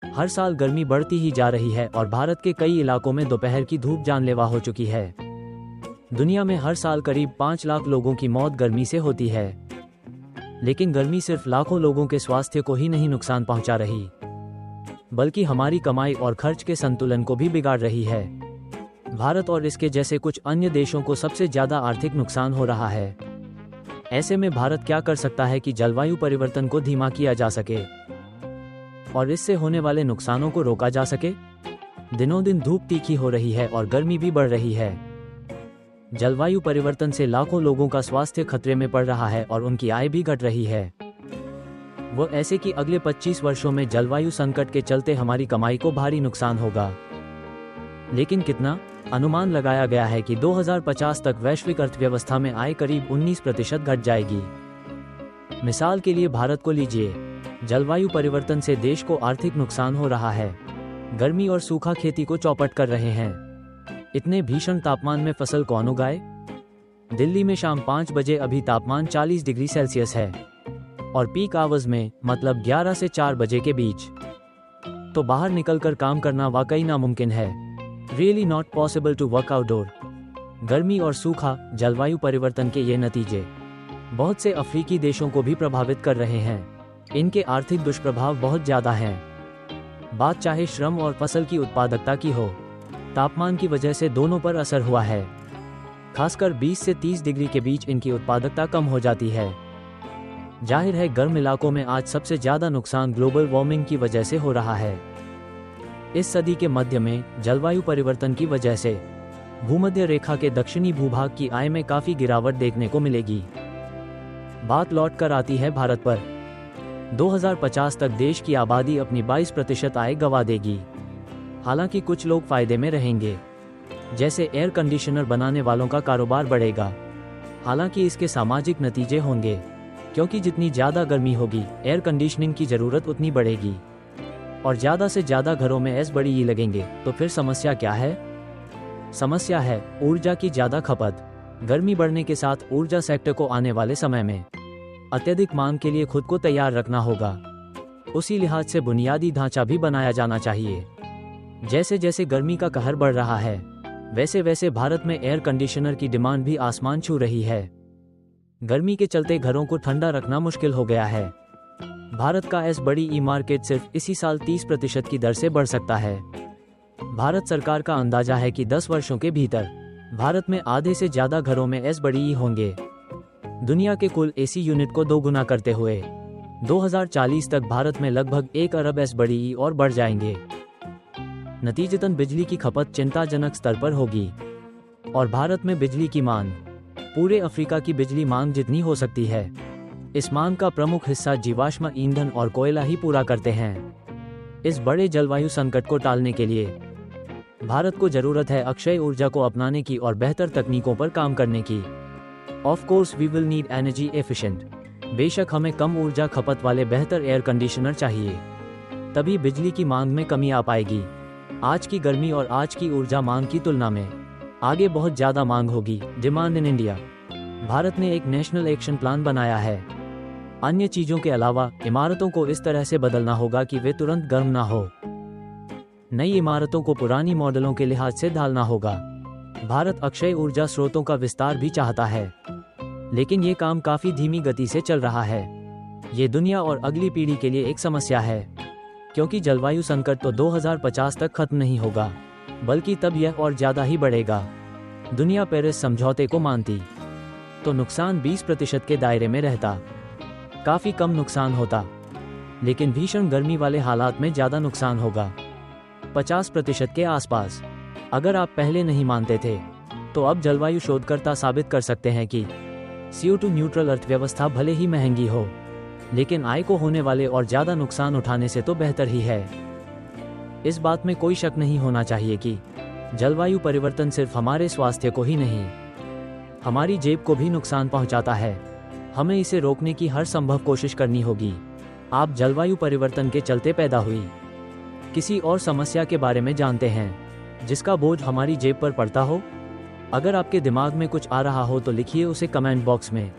हर साल गर्मी बढ़ती ही जा रही है और भारत के कई इलाकों में दोपहर की धूप जानलेवा हो चुकी है। दुनिया में हर साल करीब 5 लाख लोगों की मौत गर्मी से होती है। लेकिन गर्मी सिर्फ लाखों लोगों के स्वास्थ्य को ही नहीं नुकसान पहुंचा रही, बल्कि हमारी कमाई और खर्च के संतुलन को भी बिगाड़ रही है। भारत और इसके जैसे कुछ अन्य देशों को सबसे ज्यादा आर्थिक नुकसान हो रहा है। ऐसे में भारत क्या कर सकता है कि जलवायु परिवर्तन को धीमा किया जा सके और इससे होने वाले नुकसानों को रोका जा सके? दिनों दिन धूप तीखी हो रही है और गर्मी भी बढ़ रही है। जलवायु परिवर्तन से लाखों लोगों का स्वास्थ्य खतरे में पड़ रहा है और उनकी आय भी घट रही है। वो ऐसे कि अगले 25 वर्षों में जलवायु संकट के चलते हमारी कमाई को भारी नुकसान होगा। लेकिन कितना? अनुमान लगाया गया है कि 2050 तक वैश्विक अर्थव्यवस्था में आय करीब 19% घट जाएगी। मिसाल के लिए भारत को लीजिए। जलवायु परिवर्तन से देश को आर्थिक नुकसान हो रहा है। गर्मी और सूखा खेती को चौपट कर रहे हैं। इतने भीषण तापमान में फसल कौन उगाए? दिल्ली में शाम 5 बजे अभी तापमान 40 डिग्री सेल्सियस है और पीक आवर्स में मतलब 11 से 4 बजे के बीच तो बाहर निकलकर काम करना वाकई नामुमकिन है। Really not possible to work outdoor. गर्मी और सूखा, जलवायु परिवर्तन के ये नतीजे बहुत से अफ्रीकी देशों को भी प्रभावित कर रहे हैं। इनके आर्थिक दुष्प्रभाव बहुत ज्यादा हैं। बात चाहे श्रम और फसल की उत्पादकता की हो, तापमान की वजह से दोनों पर असर हुआ है। खासकर 20 से 30 डिग्री के बीच इनकी उत्पादकता कम हो जाती है। जाहिर है गर्म इलाकों में आज सबसे ज्यादा नुकसान ग्लोबल वार्मिंग की वजह से हो रहा है। इस सदी के मध्य में जलवायु परिवर्तन की वजह से भूमध्य रेखा के दक्षिणी भूभाग की आय में काफी गिरावट देखने को मिलेगी। बात लौट कर आती है भारत पर। 2050 तक देश की आबादी अपनी 22% आय गंवा देगी। हालांकि कुछ लोग फायदे में रहेंगे, जैसे एयर कंडीशनर बनाने वालों का कारोबार बढ़ेगा। हालांकि इसके सामाजिक नतीजे होंगे, क्योंकि जितनी ज्यादा गर्मी होगी एयर कंडीशनिंग की जरूरत उतनी बढ़ेगी और ज्यादा से ज्यादा घरों में एसबड़ी लगेंगे। तो फिर समस्या क्या है? समस्या है ऊर्जा की ज्यादा खपत। गर्मी बढ़ने के साथ ऊर्जा सेक्टर को आने वाले समय में अत्यधिक मांग के लिए खुद को तैयार रखना होगा। उसी लिहाज से बुनियादी ढांचा भी बनाया जाना चाहिए। जैसे जैसे गर्मी का कहर बढ़ रहा है, वैसे वैसे भारत में एयर कंडीशनर की डिमांड भी आसमान छू रही है। गर्मी के चलते घरों को ठंडा रखना मुश्किल हो गया है। भारत का एसबड़ी मार्केट सिर्फ इसी साल 30% की दर से बढ़ सकता है। भारत सरकार का अंदाजा है कि 10 वर्षों के भीतर भारत में आधे से ज्यादा घरों में एसबड़ी होंगे। दुनिया के कुल एसी यूनिट को दोगुना करते हुए 2040 तक भारत में लगभग 1 अरब एसबड़ी और बढ़ जाएंगे। नतीजतन बिजली की खपत चिंताजनक स्तर पर होगी और भारत में बिजली की मांग पूरे अफ्रीका की बिजली मांग जितनी हो सकती है। इस मांग का प्रमुख हिस्सा जीवाश्म ईंधन और कोयला ही पूरा करते हैं। इस बड़े जलवायु संकट को टालने के लिए भारत को जरूरत है अक्षय ऊर्जा को अपनाने की और बेहतर तकनीकों पर काम करने की। Of course we will need energy efficient. बेशक हमें कम ऊर्जा खपत वाले बेहतर एयर कंडीशनर चाहिए, तभी बिजली की मांग में कमी आ पाएगी। आज की गर्मी और आज की ऊर्जा मांग की तुलना में आगे बहुत ज्यादा मांग होगी। Demand in India. भारत ने एक नेशनल एक्शन प्लान बनाया है। अन्य चीजों के अलावा इमारतों को इस तरह से बदलना होगा कि वे तुरंत गर्म ना हो। नई इमारतों को पुरानी मॉडलों के लिहाज से ढालना होगा। भारत अक्षय ऊर्जा स्रोतों का विस्तार भी चाहता है, लेकिन ये काम काफी धीमी गति से चल रहा है। ये दुनिया और अगली पीढ़ी के लिए एक समस्या है, क्योंकि जलवायु संकट तो 2050 तक खत्म नहीं होगा, बल्कि तब यह और ज्यादा ही बढ़ेगा। दुनिया पेरिस समझौते को मानती तो नुकसान 20% के दायरे में रहता, काफी कम नुकसान होता। लेकिन भीषण गर्मी वाले हालात में ज्यादा नुकसान होगा, 50% के आसपास। अगर आप पहले नहीं मानते थे, तो अब जलवायु शोधकर्ता साबित कर सकते हैं कि CO2 न्यूट्रल अर्थव्यवस्था भले ही महंगी हो, लेकिन आय को होने वाले और ज्यादा नुकसान उठाने से तो बेहतर ही है। इस बात में कोई शक नहीं होना चाहिए कि जलवायु परिवर्तन सिर्फ हमारे स्वास्थ्य को ही नहीं, हमारी जेब को भी नुकसान पहुंचाता है। हमें इसे रोकने की हर संभव कोशिश करनी होगी। आप जलवायु परिवर्तन के चलते पैदा हुई किसी और समस्या के बारे में जानते हैं, जिसका बोझ हमारी जेब पर पड़ता हो? अगर आपके दिमाग में कुछ आ रहा हो तो लिखिए उसे कमेंट बॉक्स में।